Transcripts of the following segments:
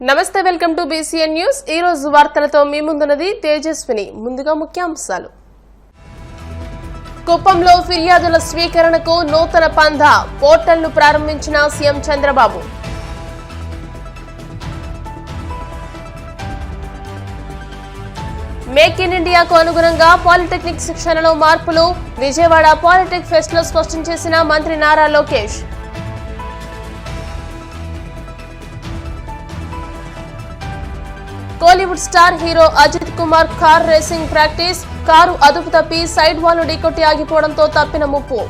నమస్తే, welcome to BCN news. ఈ రోజు వార్తలతో మీ ముందున్నది తేజస్విని. ముందుగా ముఖ్యాంశాలు. కుప్పంలో ఫిర్యాదుల స్వీకరణకు నూతన పంథా, పోర్టల్ను ప్రారంభించిన సీఎం చంద్రబాబు. మేక్ ఇన్ ఇండియాకు అనుగుణంగా పాలిటెక్నిక్ శిక్షణలో మార్పులు, విజయవాడ పాలిటెక్ ఫెస్ట్ లో స్పష్టం చేసిన మంత్రి Nara Lokesh. Kollywood star hero Ajith Kumar car racing practice, car అదుపు తప్పి సైడ్ వాల్ ఢీకొట్టి ఆగిపోవడంతో తప్పిన ముప్పు.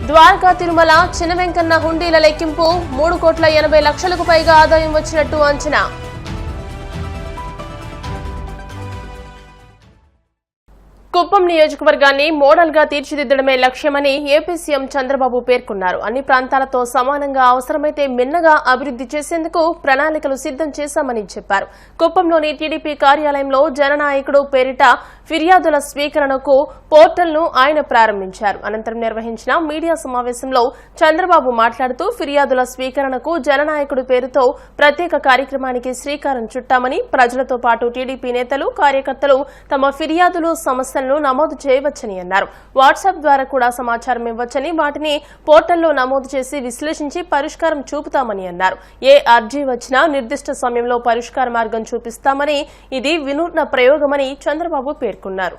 ద్వారకా తిరుమల చిన్న వెంకన్న హుండీల లెక్కింపు, 3,80,00,000కు పైగా ఆదాయం వచ్చినట్టు అంచనా. కుప్పం నియోజకవర్గాన్ని మోడల్ గా తీర్చిదిద్దడమే లక్ష్యమని ఏపీ సీఎం చంద్రబాబు పేర్కొన్నారు. అన్ని ప్రాంతాలతో సమానంగా, అవసరమైతే మిన్నగా అభివృద్ధి చేసేందుకు ప్రణాళికలు సిద్దం చేశామని చెప్పారు. కుప్పంలోని టీడీపీ కార్యాలయంలో జననాయకుడు పేరిట ఫిర్యాదుల స్వీకరణకు పోర్టల్ను ఆయన ప్రారంభించారు. అనంతరం నిర్వహించిన మీడియా సమావేశంలో చంద్రబాబు మాట్లాడుతూ ఫిర్యాదుల స్వీకరణకు జననాయకుడు పేరుతో ప్రత్యేక కార్యక్రమానికి శ్రీకారం చుట్టామని, ప్రజలతో పాటు టీడీపీ నేతలు, కార్యకర్తలు తమ ఫిర్యాదులు, సమస్యలను నమోదు చేయవచ్చని అన్నారు. వాట్సాప్ ద్వారా కూడా సమాచారం ఇవ్వచ్చని, వాటిని పోర్టల్లో నమోదు చేసి విశ్లేషించి పరిష్కారం చూపుతామని అన్నారు. ఏ అర్జీ వచ్చినా నిర్దిష్ట సమయంలో పరిష్కార మార్గం చూపిస్తామని, ఇది వినూత్న ప్రయోగమని చంద్రబాబు పేర్కొన్నారు.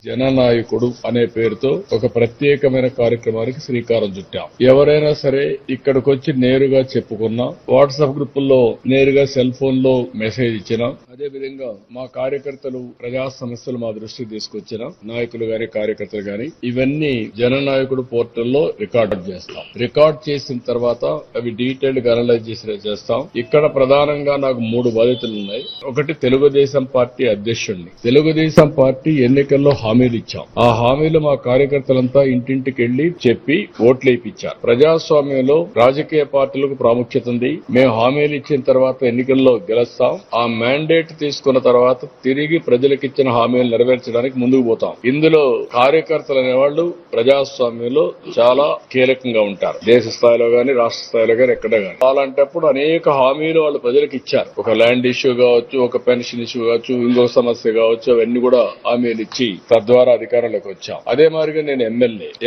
జననాయకుడు అనే పేరుతో ఒక ప్రత్యేకమైన కార్యక్రమానికి శ్రీకారం చుట్టాం. ఎవరైనా సరే ఇక్కడికి వచ్చి నేరుగా చెప్పుకున్నా, వాట్సాప్ గ్రూపుల్లో నేరుగా సెల్ ఫోన్ లో మెసేజ్ ఇచ్చినా, అదే విధంగా మా కార్యకర్తలు ప్రజా సమస్యలు మా దృష్టికి తీసుకొచ్చిన నాయకులు గాని, కార్యకర్తలు గాని, ఇవన్నీ జననాయకుడు పోర్టల్లో రికార్డ్ చేస్తాం. రికార్డ్ చేసిన తర్వాత అవి డీటెయిల్డ్ గా అనలైజ్ చేస్తాం. ఇక్కడ ప్రధానంగా నాకు 3 బాధ్యతలు ఉన్నాయి. ఒకటి, తెలుగుదేశం పార్టీ అధ్యక్షుడిని. తెలుగుదేశం పార్టీ ఎన్నికల్లో హామీలు ఇచ్చాం. ఆ హామీలు మా కార్యకర్తలంతా ఇంటింటికి వెళ్లి చెప్పి ఓట్లు వేయించారు. ప్రజాస్వామ్యంలో రాజకీయ పార్టీలకు ప్రాముఖ్యత ఉంది. మేము హామీలు ఇచ్చిన తర్వాత ఎన్నికల్లో గెలుస్తాం. ఆ మ్యాండేట్ తీసుకున్న తర్వాత తిరిగి ప్రజలకు ఇచ్చిన హామీలు నెరవేర్చడానికి ముందుకు పోతాం. ఇందులో కార్యకర్తలు అనేవాళ్లు ప్రజాస్వామ్యంలో చాలా కీలకంగా ఉంటారు. దేశ స్థాయిలో గాని, రాష్ట్ర స్థాయిలో గాని, ఎక్కడ గాని. అలాంటప్పుడు అనేక హామీలు వాళ్ళు ప్రజలకు ఇచ్చారు. ఒక ల్యాండ్ ఇష్యూ కావచ్చు, ఒక పెన్షన్ ఇష్యూ కావచ్చు, ఇంకో సమస్య కావచ్చు, అవన్నీ కూడా హామీలు ఇచ్చి తద్వారా అధికారంలోకి వచ్చాం. అదే మాదిరిగా నేను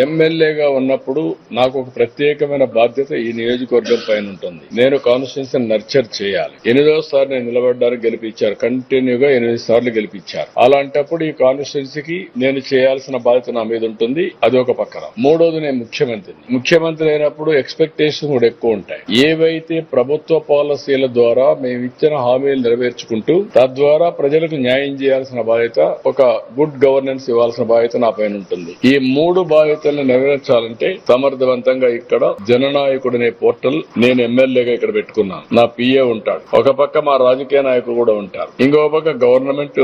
ఎమ్మెల్యేగా ఉన్నప్పుడు నాకు ఒక ప్రత్యేకమైన బాధ్యత ఈ నియోజకవర్గం పైన ఉంటుంది. నేను కాన్స్టిట్యూన్సీని నర్చర్ చేయాలి. 8వ సారి నేను నిలబడ్డానికి గెలిపించారు. కంటిన్యూగా 8 సార్లు గెలిపించారు. అలాంటప్పుడు ఈ కాన్స్టిట్యూన్సీకి నేను చేయాల్సిన బాధ్యత నా మీద ఉంటుంది. అది ఒక పక్కన. 3వది, నేను ముఖ్యమంత్రి అయినప్పుడు ఎక్స్పెక్టేషన్ కూడా ఎక్కువ ఉంటాయి. ఏవైతే ప్రభుత్వ పాలసీల ద్వారా మేము ఇచ్చిన హామీలు నెరవేర్చుకుంటూ తద్వారా ప్రజలకు న్యాయం చేయాల్సిన బాధ్యత, ఒక గుడ్ గవర్నెన్స్ ఇవ్వాల్సిన బాధ్యత నా పైన ఉంటుంది. ఈ 3 బాధ్యతలను నెరవేర్చాలంటే సమర్థవంతంగా ఇక్కడ జననాయకుడు అనే పోర్టల్ నేను ఎమ్మెల్యేగా ఇక్కడ పెట్టుకున్నాను. నా పిఏ ఉంటాడు. ఒక పక్క మా రాజకీయ నాయకులు కూడా ఉంటారు. ఇంకో పక్క గవర్నమెంట్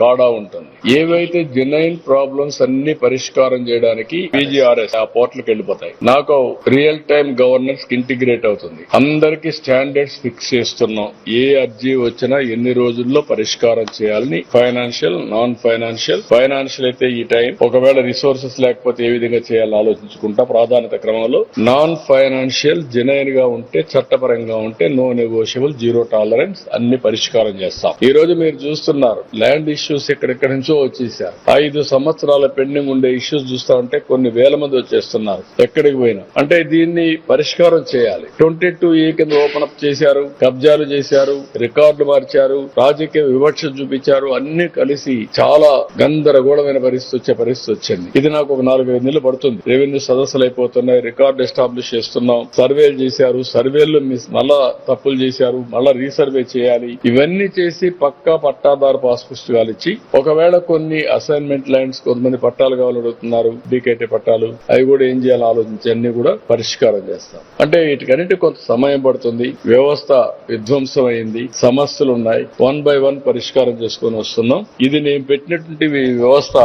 కాడా ఉంటుంది. ఏవైతే జెన్యున్ ప్రాబ్లమ్స్ అన్ని పరిష్కారం చేయడానికి పీజీఆర్ఎస్ ఆ పోర్టల్కి వెళ్ళిపోతాయి. నాకు రియల్ టైమ్ గవర్నెన్స్ ఇంటిగ్రేట్ అవుతుంది. అందరికీ స్టాండర్డ్స్ ఫిక్స్ చేస్తున్నాం. ఏ అర్జీ వచ్చినా ఎన్ని రోజుల్లో పరిష్కారం చేయాలని, ఫైనాన్షియల్, నాన్ ఫైనాన్షియల్ అయితే ఈ టైం, ఒకవేళ రిసోర్సెస్ లేకపోతే ఏ విధంగా చేయాలని ఆలోచించుకుంటా ప్రాధాన్యత క్రమంలో. నాన్ ఫైనాన్షియల్ జెన్యున్ గా ఉంటే, చట్టపరంగా ఉంటే నో నెగోషియబుల్, జీరో టాలరెన్స్ అన్ని పరిష్కారం చేస్తాం. ఈ రోజు మీరు చూస్తున్నారు ల్యాండ్ ఇష్యూస్ ఎక్కడెక్కడి నుంచో వచ్చేసారు. 5 సంవత్సరాల పెండింగ్ ఉండే ఇష్యూస్ చూస్తా ఉంటే కొన్ని వేల మంది వచ్చేస్తున్నారు. ఎక్కడికి పోయినా అంటే దీన్ని పరిష్కారం చేయాలి. 22A కింద ఓపెన్ అప్ చేశారు, కబ్జాలు చేశారు, రికార్డులు మార్చారు, రాజకీయ వివక్ష చూపించారు. అన్ని కలిసి చాలా గందరగోళమైన పరిస్థితి వచ్చింది. ఇది నాకు ఒక 4-5 నెలలు పడుతుంది. రెవెన్యూ సదస్సులు అయిపోతున్నాయి, రికార్డు ఎస్టాబ్లిష్ చేస్తున్నాం, సర్వేలు చేశారు, సర్వేలు మళ్ళా తప్పులు చేశారు, మళ్ళా రీసర్వే చేయాలి. ఇవన్నీ చేసి పక్కా పట్టాదారు పాస్ పుస్తకాలు ఇచ్చి, ఒకవేళ కొన్ని అసైన్మెంట్ ల్యాండ్స్ కొంతమంది పట్టాలు కావాలని అడుగుతున్నారు, డీకేటీ పట్టాలు, అవి కూడా ఏం చేయాలని ఆలోచించి అన్ని కూడా పరిష్కారం చేస్తాం. అంటే వీటికన్నిటి కొంత సమయం పడుతుంది. వ్యవస్థ విధ్వంసం అయింది, సమస్యలు ఉన్నాయి. 1 by 1 పరిష్కారం చేసుకుని వస్తున్నాం. ఇది నేను పెట్టినటువంటి వ్యవస్థ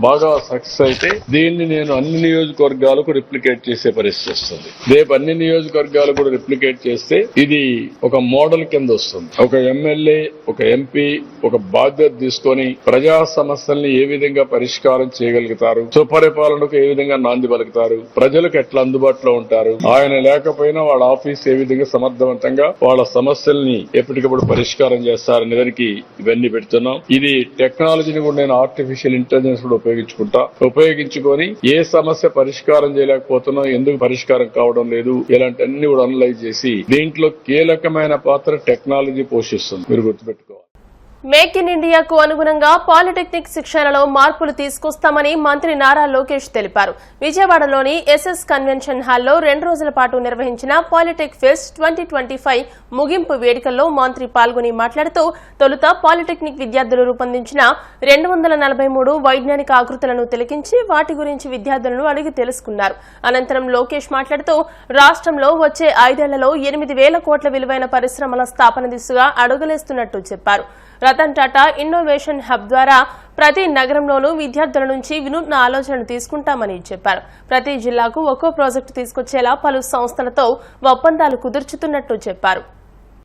బాగా సక్సెస్ అయితే దీన్ని నేను అన్ని నియోజకవర్గాలకు రిప్లికేట్ చేసే పరిస్థితి వస్తుంది. రేపు అన్ని నియోజకవర్గాలు కూడా రిప్లికేట్ చేస్తే ఇది ఒక మోడల్ కింద వస్తుంది. ఒక ఎమ్మెల్యే, ఒక ఎంపీ ఒక బాధ్యత తీసుకొని ప్రజా సమస్యల్ని ఏ విధంగా పరిష్కారం చేయగలుగుతారు, సుపరిపాలనకు ఏ విధంగా నాంది పలుకుతారు, ప్రజలకు ఎట్లా అందుబాటులో ఉంటారు, ఆయన లేకపోయినా వాళ్ళ ఆఫీస్ ఏ విధంగా సమర్థవంతంగా వాళ్ళ సమస్యల్ని ఎప్పటికప్పుడు పరిష్కారం చేస్తారనే దానికి ఇవన్నీ పెడుతున్నాం. ఇది టెక్నాలజీని కూడా నేను ఆర్టిఫిషియల్ ఇంటెలిజెన్స్ కూడా ఉపయోగించుకొని ఏ సమస్య పరిష్కారం చేయలేకపోతున్నా, ఎందుకు పరిష్కారం కావడం లేదు, ఇలాంటి అన్ని కూడా అనలైజ్ చేసి దీంట్లో కీలకమైన పాత్ర టెక్నాలజీ పోషిస్తుంది. మీరు గుర్తుపెట్టుకోవాలి. మేక్ ఇన్ ఇండియాకు అనుగుణంగా పాలిటెక్నిక్ శిక్షణలో మార్పులు తీసుకొస్తామని మంత్రి నారా లోకేష్ తెలిపారు. విజయవాడలోని ఎస్ఎస్ కన్వెన్షన్ హాల్లో 2 రోజుల పాటు నిర్వహించిన పాలిటెక్ ఫెస్ట్ 2025 ముగింపు వేడుకల్లో మంత్రి పాల్గొని మాట్లాడుతూ తొలుత పాలిటెక్నిక్ విద్యార్థులు రూపొందించిన 243 వైజ్ఞానిక ఆకృతులను తిలకించి వాటి గురించి విద్యార్థులను అడిగి తెలుసుకున్నారు. అనంతరం లోకేష్ మాట్లాడుతూ రాష్ట్రంలో వచ్చే 5 ఏళ్లలో 8,000 కోట్ల విలువైన పరిశ్రమల స్థాపన దిశగా అడుగులేస్తున్నట్టు చెప్పారు. రతన్ టాటా ఇన్నోవేషన్ హబ్ ద్వారా ప్రతి నగరంలోనూ విద్యార్థుల నుంచి వినూత్న ఆలోచనలు తీసుకుంటామని చెప్పారు. ప్రతి జిల్లాకు ఒక్కో ప్రాజెక్టు తీసుకొచ్చేలా పలు సంస్థలతో ఒప్పందాలు కుదుర్చుతున్నట్టు చెప్పారు.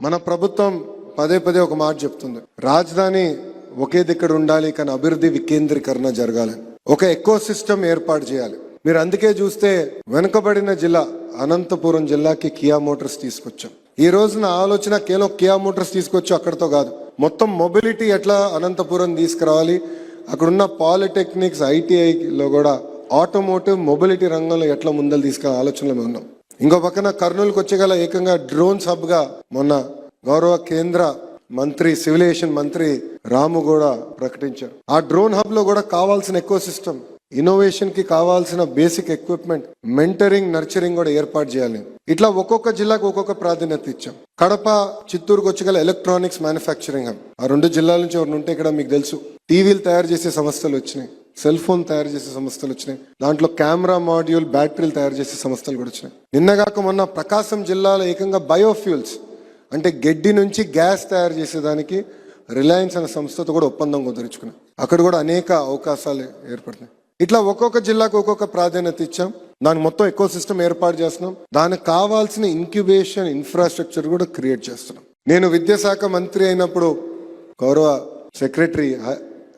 మన ప్రభుత్వం పదే పదే ఒక మాట చెప్తుంది, రాజధాని ఒకే దగ్గర ఉండాలి కానీ అభివృద్ధి వికేంద్రీకరణ జరగాలి, ఒక ఎకో సిస్టమ్ ఏర్పాటు చేయాలి. మీరు అందుకే చూస్తే వెనుకబడిన జిల్లా అనంతపురం జిల్లాకి కియా మోటార్స్ తీసుకొచ్చాం. ఈ రోజున ఆలోచన కేవలం కియా మోటార్స్ తీసుకొచ్చి అక్కడితో కాదు, మొత్తం మొబిలిటీ ఎట్లా అనంతపురం తీసుకురావాలి, అక్కడున్న పాలిటెక్నిక్స్ ఐటీఐలో కూడా ఆటోమోటివ్ మొబిలిటీ రంగంలో ఎట్లా ముందలు తీసుకునే ఆలోచనలో మేము ఉన్నాం. ఇంకో పక్కన కర్నూలుకి వచ్చేగల ఏకంగా డ్రోన్స్ హబ్ గా మొన్న గౌరవ కేంద్ర మంత్రి సివిలేషన్ మంత్రి రాము కూడా ప్రకటించారు. ఆ డ్రోన్ హబ్ లో కూడా కావాల్సిన ఎకో సిస్టమ్, ఇన్నోవేషన్ కి కావాల్సిన బేసిక్ ఎక్విప్మెంట్, మెంటరింగ్, నర్చరింగ్ కూడా ఏర్పాటు చేయాలి. ఇట్లా ఒక్కొక్క జిల్లాకు ఒక్కొక్క ప్రాధాన్యత ఇచ్చాం. కడప, చిత్తూరుకు వచ్చగల ఎలక్ట్రానిక్స్ మ్యానుఫ్యాక్చరింగ్ హబ్. ఆ 2 జిల్లాల నుంచి ఎవరు ఉంటే ఇక్కడ మీకు తెలుసు టీవీలు తయారు చేసే సంస్థలు వచ్చినాయి, సెల్ ఫోన్ తయారు చేసే సంస్థలు వచ్చినాయి, దాంట్లో కెమెరా మాడ్యూల్, బ్యాటరీలు తయారు చేసే సంస్థలు కూడా వచ్చినాయి. నిన్నగాక మొన్న ప్రకాశం జిల్లాలో ఏకంగా బయోఫ్యూల్స్ అంటే గడ్డి నుంచి గ్యాస్ తయారు చేసేదానికి రిలయన్స్ అనే సంస్థతో కూడా ఒప్పందం కుదుర్చుకున్నాం. అక్కడ కూడా అనేక అవకాశాలు ఏర్పడుతున్నాయి. ఇట్లా ఒక్కొక్క జిల్లాకు ఒక్కొక్క ప్రాధాన్యత ఇచ్చాం. దానికి మొత్తం ఎకో సిస్టమ్ ఏర్పాటు చేస్తున్నాం. దానికి కావాల్సిన ఇంక్యుబేషన్ ఇన్ఫ్రాస్ట్రక్చర్ కూడా క్రియేట్ చేస్తున్నాం. నేను విద్యాశాఖ మంత్రి అయినప్పుడు గౌరవ సెక్రటరీ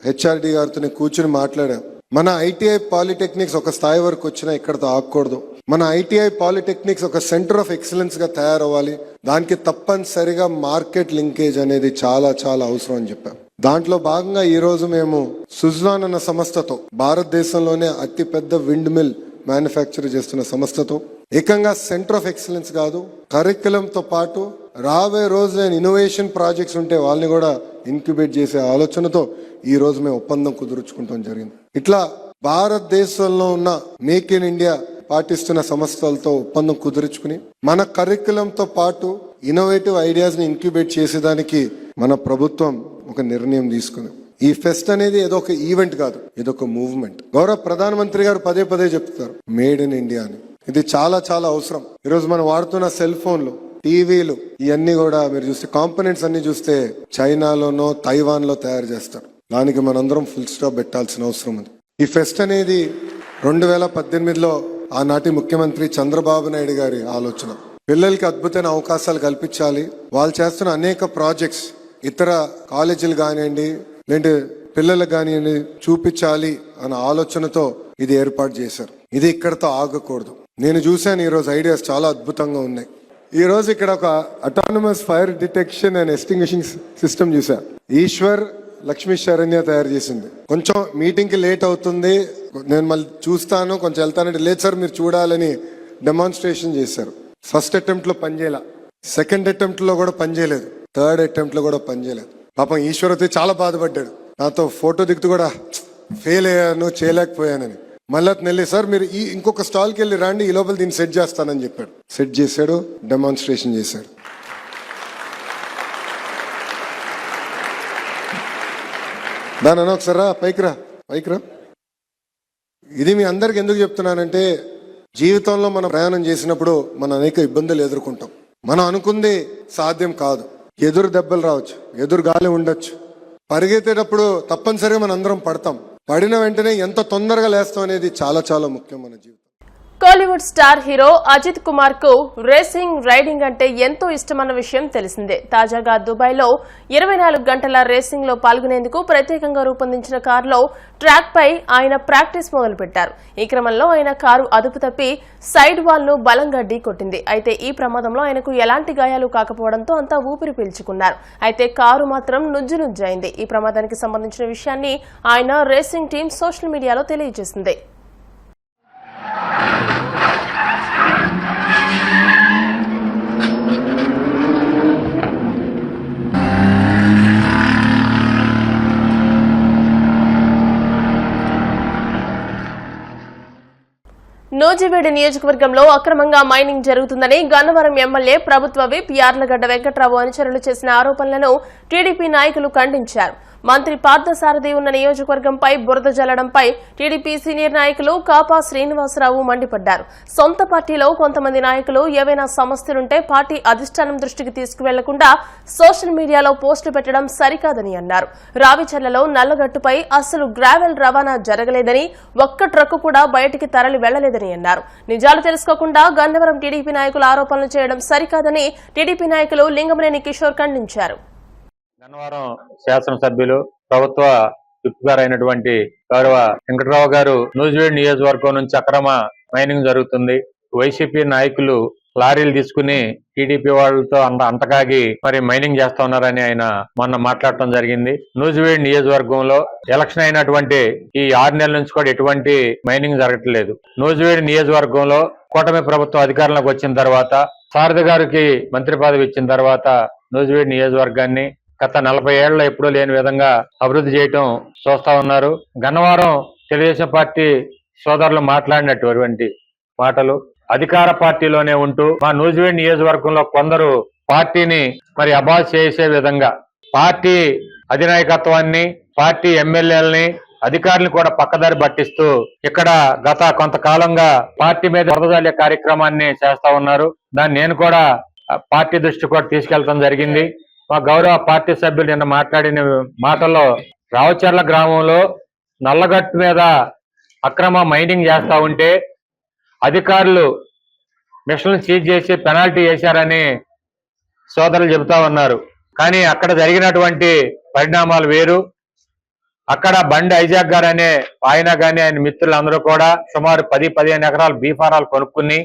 హెచ్ఆర్డి గారితో కూర్చుని మాట్లాడాం. మన ఐటీఐ పాలిటెక్నిక్స్ ఒక స్థాయి వరకు వచ్చినా ఇక్కడతో ఆగకూడదు. మన ఐటీఐ పాలిటెక్నిక్స్ ఒక సెంటర్ ఆఫ్ ఎక్సలెన్స్ గా తయారవ్వాలి. దానికి తప్పనిసరిగా మార్కెట్ లింకేజ్ అనేది చాలా చాలా అవసరం అని చెప్పాం. దాంట్లో భాగంగా ఈ రోజు మేము సుజ్లాన్ అన్న సంస్థతో, భారతదేశంలోనే అతి పెద్ద విండ్ మిల్ మ్యానుఫ్యాక్చర్ చేస్తున్న సంస్థతో ఏకంగా సెంటర్ ఆఫ్ ఎక్సలెన్స్ కాదు, కరిక్యులం తో పాటు రాబోయే రోజు ఇన్నోవేషన్ ప్రాజెక్ట్స్ ఉంటే వాళ్ళని కూడా ఇన్క్యుబేట్ చేసే ఆలోచనతో ఈ రోజు మేము ఒప్పందం కుదుర్చుకుంటాం జరిగింది. ఇట్లా భారతదేశంలో ఉన్న మేక్ ఇన్ ఇండియా పాటిస్తున్న సంస్థలతో ఒప్పందం కుదుర్చుకుని మన కరిక్యులంతో పాటు ఇన్నోవేటివ్ ఐడియాస్ ని ఇన్క్యుబేట్ చేసేదానికి మన ప్రభుత్వం ఒక నిర్ణయం తీసుకుంది. ఈ ఫెస్ట్ అనేది ఏదో ఒక ఈవెంట్ కాదు, ఇదొక మూవ్మెంట్. గౌరవ ప్రధానమంత్రి గారు పదే పదే చెప్తారు మేడ్ ఇన్ ఇండియా అని. ఇది చాలా చాలా అవసరం. ఈరోజు మనం వాడుతున్న సెల్ ఫోన్లు, టీవీలు ఇవన్నీ కూడా మీరు చూస్తే కాంపోనెంట్స్ అన్ని చూస్తే చైనాలోనో తైవాన్ లో తయారు చేస్తారు. దానికి మనందరం ఫుల్ స్టాప్ పెట్టాల్సిన అవసరం ఉంది. ఈ ఫెస్ట్ అనేది 2018లో ఆనాటి ముఖ్యమంత్రి చంద్రబాబు నాయుడు గారి ఆలోచన. పిల్లలకి అద్భుతమైన అవకాశాలు కల్పించాలి, వాళ్ళు చేస్తున్న అనేక ప్రాజెక్ట్స్ ఇతర కాలేజీలు కానివ్వండి లేదంటే పిల్లలకు కానివ్వండి చూపించాలి అన్న ఆలోచనతో ఇది ఏర్పాటు చేశారు. ఇది ఇక్కడతో ఆగకూడదు. నేను చూశాను ఈరోజు ఐడియాస్ చాలా అద్భుతంగా ఉన్నాయి. ఈ రోజు ఇక్కడ ఒక autonomous fire detection and extinguishing system చూసా. ఈశ్వర్ లక్ష్మీ శరణ్య తయారు చేసింది. కొంచెం మీటింగ్ కి లేట్ అవుతుంది, నేను మళ్ళీ చూస్తాను, కొంచెం వెళ్తానంటే లేదు సార్ మీరు చూడాలని డెమాన్స్ట్రేషన్ చేశారు. ఫస్ట్ అటెంప్ట్ లో పనిచేయాల, సెకండ్ అటెంప్ట్ లో కూడా పనిచేయలేదు, థర్డ్ అటెంప్ట్ లో కూడా పనిచేయలేదు. పాపం ఈశ్వరతో చాలా బాధపడ్డాడు. నాతో ఫోటో దిగుతూ కూడా ఫెయిల్ అయ్యాను, చేయలేకపోయానని. మళ్ళీ నెల్లి సార్ మీరు ఇంకొక స్టాల్కి వెళ్ళి రండి, ఈ లోపల దీన్ని సెట్ చేస్తానని చెప్పాడు. సెట్ చేశాడు, డెమాన్స్ట్రేషన్ చేశాడు. దాని అన్న ఒకసారి రా, పైకి రా. ఇది మీ అందరికి ఎందుకు చెప్తున్నానంటే జీవితంలో మనం ప్రయాణం చేసినప్పుడు మనం అనేక ఇబ్బందులు ఎదుర్కొంటాం. మనం అనుకుంది సాధ్యం కాదు, ఎదురు దెబ్బలు రావచ్చు, ఎదురు గాలి ఉండొచ్చు. పరిగెత్తేటప్పుడు తప్పనిసరిగా మనం అందరం పడతాం. పడిన వెంటనే ఎంత తొందరగా లేస్తాం అనేది చాలా చాలా ముఖ్యం మన జీవితం. కోలీవుడ్ స్టార్ హీరో అజిత్ కుమార్ కు రేసింగ్ రైడింగ్ అంటే ఎంతో ఇష్టమన్న విషయం తెలిసిందే. తాజాగా దుబాయ్ లో 24 గంటల రేసింగ్ లో పాల్గొనేందుకు ప్రత్యేకంగా రూపొందించిన కారులో ట్రాక్ పై ఆయన ప్రాక్టీస్ మొదలుపెట్టారు. ఈ క్రమంలో ఆయన కారు అదుపు తప్పి సైడ్ వాల్ ను బలంగా ఢీకొట్టింది. అయితే ఈ ప్రమాదంలో ఆయనకు ఎలాంటి గాయాలు కాకపోవడంతో అంతా ఊపిరి పీల్చుకున్నారు. అయితే కారు మాత్రం నుజ్జునుజ్జైంది. ఈ ప్రమాదానికి సంబంధించిన విషయాన్ని ఆయన రేసింగ్ టీం సోషల్ మీడియాలో తెలియజేసింది. నూజివీడు నియోజకవర్గంలో అక్రమంగా మైనింగ్ జరుగుతుందని గన్నవరం ఎమ్మెల్యే ప్రభుత్వ విప్ యార్లగడ్డ వెంకట్రావు అనుచరులు చేసిన ఆరోపణలను టీడీపీ నాయకులు ఖండించారు. మంత్రి పార్థసారథి ఉన్న నియోజకవర్గంపై బురద జల్లడంపై టీడీపీ సీనియర్ నాయకులు కాపా శ్రీనివాసరావు మండిపడ్డారు. సొంత పార్టీలో కొంతమంది నాయకులు ఏవైనా సమస్యలుంటే పార్టీ అధిష్టానం దృష్టికి తీసుకువెళ్లకుండా సోషల్ మీడియాలో పోస్టులు పెట్టడం సరికాదని అన్నారు. రావిచర్లలో నల్లగట్టుపై అసలు గ్రావెల్ రవాణా జరగలేదని, ఒక్క ట్రక్కు కూడా బయటికి తరలి వెళ్లలేదని అన్నారు. నిజాలు తెలుసుకోకుండా గన్నవరం టీడీపీ నాయకులు ఆరోపణలు చేయడం సరికాదని టీడీపీ నాయకులు లింగమనేని కిషోర్ ఖండించారు. గన్నవరం శాసనసభ్యులు ప్రభుత్వ విప్ గారు అయినటువంటి గౌరవ వెంకటరావు గారు నూజివీడు నియోజకవర్గం నుంచి అక్రమ మైనింగ్ జరుగుతుంది, వైసీపీ నాయకులు లారీలు తీసుకుని టీడీపీ వాళ్ళతో అంతకాగి మరి మైనింగ్ చేస్తా ఉన్నారని ఆయన మొన్న మాట్లాడటం జరిగింది. నూజివీడు నియోజకవర్గంలో ఎలక్షన్ అయినటువంటి ఈ 6 నెలల నుంచి కూడా ఎటువంటి మైనింగ్ జరగట్లేదు. నూజివీడు నియోజకవర్గంలో కూటమి ప్రభుత్వం అధికారంలోకి వచ్చిన తర్వాత, సారథి గారికి మంత్రి పదవి ఇచ్చిన తర్వాత నూజివీడు నియోజకవర్గాన్ని గత 40 ఏళ్లలో ఎప్పుడూ లేని విధంగా అభివృద్ధి చేయటం చూస్తా ఉన్నారు. గన్నవరం తెలుగుదేశం పార్టీ సోదరులు మాట్లాడినటువంటి మాటలు అధికార పార్టీలోనే ఉంటూ మా నూజివీడు నియోజకవర్గంలో కొందరు పార్టీని మరి అబాస్ చేసే విధంగా పార్టీ అధినాయకత్వాన్ని, పార్టీ ఎమ్మెల్యేలని, అధికారులను కూడా పక్కదారి పట్టిస్తూ ఇక్కడ గత కొంతకాలంగా పార్టీ మీద వరదజల్లే కార్యక్రమాన్ని చేస్తా ఉన్నారు. దాన్ని నేను కూడా పార్టీ దృష్టి కూడా తీసుకెళ్లడం జరిగింది. మా గౌరవ పార్టీ సభ్యులు నిన్న మాట్లాడిన మాటల్లో రావచర్ల గ్రామంలో నల్లగట్టు మీద అక్రమ మైనింగ్ చేస్తా ఉంటే అధికారులు మిషన్లు సీజ్ చేసి పెనాల్టీ వేశారని సోదరులు చెబుతా ఉన్నారు. కానీ అక్కడ జరిగినటువంటి పరిణామాలు వేరు. అక్కడ బండి ఐజాక్ గారు అనే ఆయన కానీ ఆయన మిత్రులు అందరూ కూడా సుమారు 10-15 ఎకరాలు బీఫారాలు కొనుక్కుని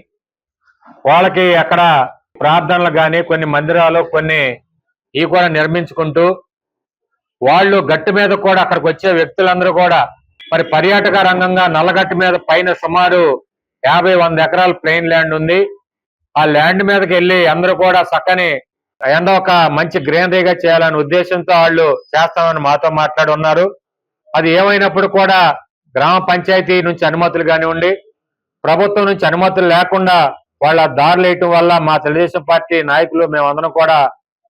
వాళ్ళకి అక్కడ ప్రార్థనలు కానీ కొన్ని మందిరాలు కొన్ని ఈ కూడా నిర్మించుకుంటూ వాళ్ళు గట్టు మీద కూడా అక్కడికి వచ్చే వ్యక్తులందరూ కూడా మరి పర్యాటక రంగంగా నల్లగట్టు మీద పైన సుమారు 50-100 ఎకరాల ప్లెయిన్ ల్యాండ్ ఉంది. ఆ ల్యాండ్ మీదకి వెళ్ళి అందరూ కూడా చక్కని ఏందో ఒక మంచి గ్రీనరీగా చేయాలనే ఉద్దేశంతో వాళ్ళు చేస్తామని మాతో మాట్లాడి ఉన్నారు. అది ఏమైనప్పుడు కూడా గ్రామ పంచాయతీ నుంచి అనుమతులు కానివ్వండి, ప్రభుత్వం నుంచి అనుమతులు లేకుండా వాళ్ళ దారులు వేయటం వల్ల మా తెలుగుదేశం పార్టీ నాయకులు మేమందరం కూడా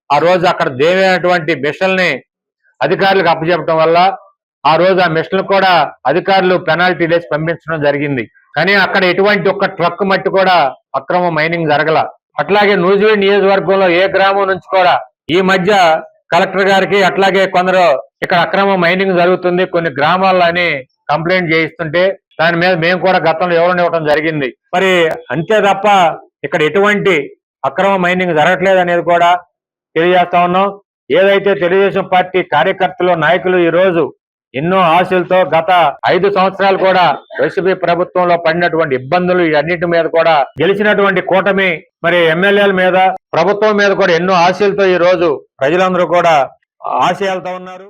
ఆ రోజు అక్కడ దేవైనటువంటి మిషన్లని అధికారులకు అప్పచెప్పడం వల్ల ఆ రోజు ఆ మిషన్లు కూడా అధికారులు పెనాల్టీ వేసి పంపించడం జరిగింది. కానీ అక్కడ ఎటువంటి ఒక్క ట్రక్ మట్టి కూడా అక్రమ మైనింగ్ జరగల. అట్లాగే నూజివీడు నియోజకవర్గంలో ఏ గ్రామం నుంచి కూడా ఈ మధ్య కలెక్టర్ గారికి అట్లాగే కొందరు ఇక్కడ అక్రమ మైనింగ్ జరుగుతుంది కొన్ని గ్రామాల్లో అని కంప్లైంట్ చేయిస్తుంటే దాని మీద మేము కూడా గతంలో వివరణ ఇవ్వడం జరిగింది. మరి అంతే తప్ప ఇక్కడ ఎటువంటి అక్రమ మైనింగ్ జరగట్లేదు అనేది కూడా తెలియజేస్తా ఉన్నాం. ఏదైతే తెలుగుదేశం పార్టీ కార్యకర్తలు నాయకులు ఈ రోజు ఎన్నో ఆశలతో గత 5 సంవత్సరాలు కూడా వైసీపీ ప్రభుత్వంలో పడినటువంటి ఇబ్బందులు అన్నిటి మీద కూడా గెలిచినటువంటి కూటమి మరి ఎమ్మెల్యేల మీద ప్రభుత్వం మీద కూడా ఎన్నో ఆశలతో ఈ రోజు ప్రజలందరూ కూడా ఆశయాలతో ఉన్నారు.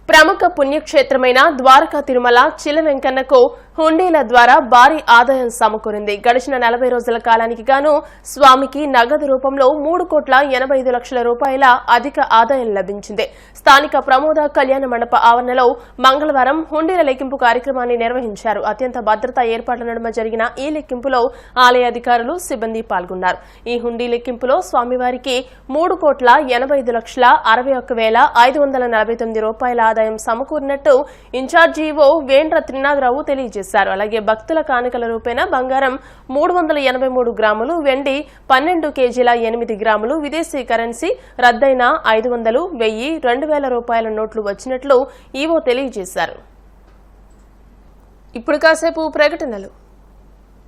ప్రముఖ పుణ్యక్షేత్రమైన ద్వారకా తిరుమల చిల వెంకన్నకు హుండీల ద్వారా భారీ ఆదాయం సమకూరింది. గడిచిన 40 రోజుల కాలానికి గాను స్వామికి నగదు రూపంలో 3,85,00,000 రూపాయల అధిక ఆదాయం లభించింది. స్థానిక ప్రమోద కళ్యాణ మండప ఆవరణలో మంగళవారం హుండీల లెక్కింపు కార్యక్రమాన్ని నిర్వహించారు. అత్యంత భద్రతా ఏర్పాట్ల నడుమ జరిగిన ఈ లెక్కింపులో ఆలయ అధికారులు, సిబ్బంది పాల్గొన్నారు. ఈ హుండీ లెక్కింపులో స్వామివారికి 3,85,61,549 రూపాయల ఆదాయం సమకూరినట్టు ఇన్ఛార్జి ఈవో వేండ్ర త్రినాథరావు తెలియజేశారు. అలాగే భక్తుల కానుకల రూపేణ బంగారం 383 గ్రాములు, వెండి 12 కేజీల 8 గ్రాములు, విదేశీ కరెన్సీ రద్దయిన 500, 1000, 2000 రూపాయల నోట్లు వచ్చినట్లు ఈవో తెలియజేశారు. ఇప్పుడు కాసేపు ప్రకటనలు.